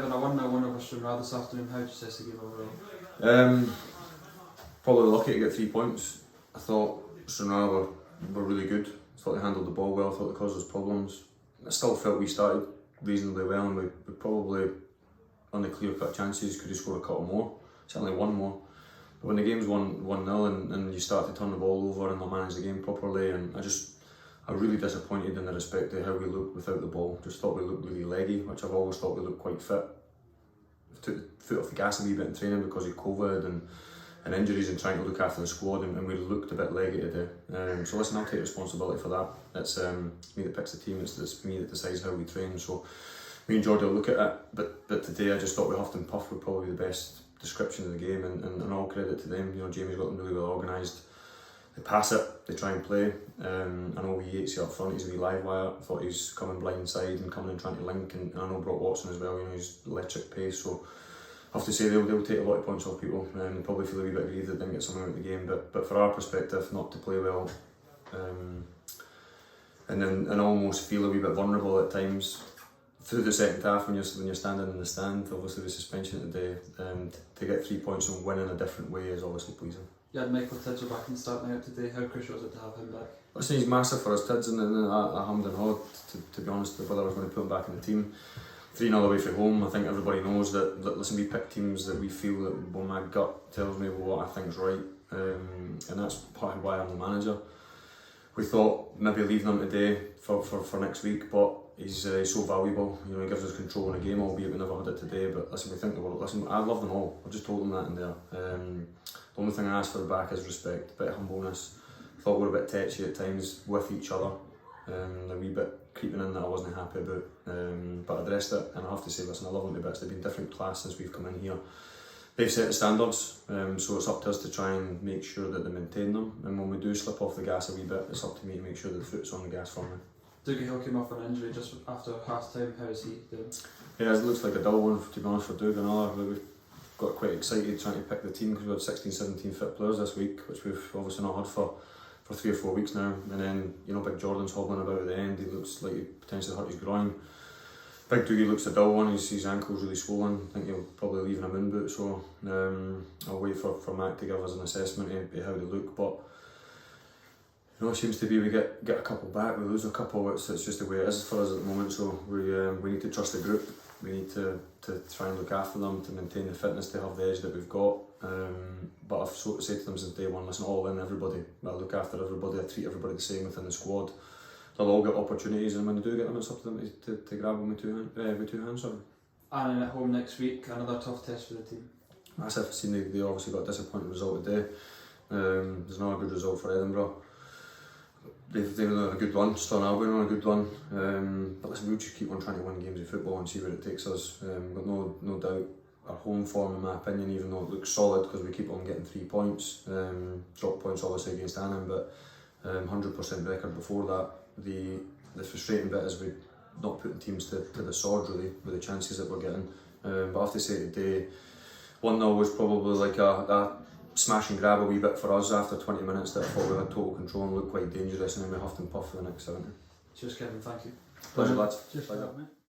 getting a 1-0 win over Stranrear this afternoon. How do you assess the game overall? Probably lucky to get 3 points. I thought Stranrear were really good. I thought they handled the ball well. I thought they caused us problems. I still felt we started reasonably well, and we probably, on the clear-cut chances, could have scored a couple more. Certainly one more. But when the game's 1-0 and you start to turn the ball over and not manage the game properly, and I'm really disappointed in the respect of how we looked without the ball. Just thought we looked really leggy, which I've always thought we looked quite fit. Took the foot off the gas a wee bit in training because of COVID and injuries and trying to look after the squad, and we looked a bit leggy today. So listen, I'll take responsibility for that. It's me that picks the team, it's me that decides how we train. So me and Jordan will look at it, but today I just thought we huffed and puffed were probably the best description of the game, and all credit to them. You know, Jamie's got them really well organised. They pass it, they try and play. I know he hates you up front, he's a wee live wire. I thought he's coming blind side and coming and trying to link, and I know Brock Watson as well, you know, he's electric pace. So I have to say they'll take a lot of points off people, and they probably feel a wee bit grieved that they didn't get something out of the game. But for our perspective, not to play well, and almost feel a wee bit vulnerable at times through the second half when you're standing in the stand. Obviously the suspension today, to get 3 points and win in a different way is obviously pleasing. You had Michael Tidger back in the starting out today. How crucial was it to have him back? Listen, he's massive for us, Tids, and I hummed and hawed, to be honest, whether I was going to put him back in the team. 3-0 away from home, I think everybody knows that listen, we pick teams that we feel that, well, my gut tells me what I think's right, and that's part of why I'm the manager. We thought maybe leaving him today for next week, but he's so valuable. You know, he gives us control in the game, albeit we never had it today. But listen, we think the world. Listen, I love them all. I've just told them that in there. The only thing I ask for the back is respect, a bit of humbleness. Thought we were a bit tetchy at times with each other. A wee bit creeping in that I wasn't happy about, but I addressed it, and I have to say, listen, I love them to bits. They've been different class since we've come in here. They've set the standards, so it's up to us to try and make sure that they maintain them, and when we do slip off the gas a wee bit, it's up to me to make sure that the foot's on the gas for me. Dougie Hill came off an injury just after half time. How is he doing? Yeah, it looks like a dull one, to be honest, for Doug and all. We've got quite excited trying to pick the team because we had 16, 17 fit players this week, which we've obviously not had for 3 or 4 weeks now. And then, you know, Big Jordan's hobbling about at the end. He looks like he potentially hurt his groin. Big Dougie looks a dull one. His ankle's really swollen. I think he'll probably leave in a moon boot. So I'll wait for Mac to give us an assessment of how they look. But you know, it seems to be we get a couple back, we lose a couple. It's just the way it is for us at the moment. So we need to trust the group. We need to try and look after them, to maintain the fitness, to have the edge that we've got. But I've sort of said to them since day one, listen, all in, everybody. I look after everybody, I treat everybody the same within the squad. They'll all get opportunities, and when they do get them, it's up to them to grab them with two hands. Sorry. And at home next week, another tough test for the team. Massive. I've seen they obviously got a disappointing result today. There's not a good result for Edinburgh. They've done a good run, Stirling Albion on a good run. But listen, we'll just keep on trying to win games of football and see where it takes us. But no doubt, our home form, in my opinion, even though it looks solid because we keep on getting 3 points, drop points obviously against Annan, but 100% record before that. The frustrating bit is we're not putting teams to the sword really with the chances that we're getting. But I have to say today, 1-0 was probably like a smash and grab a wee bit for us after 20 minutes that I thought we had total control and looked quite dangerous, and then we huffed and puffed for the next 70. Cheers, Kevin. Thank you. Pleasure, lads. Cheers, Pleasure. mate.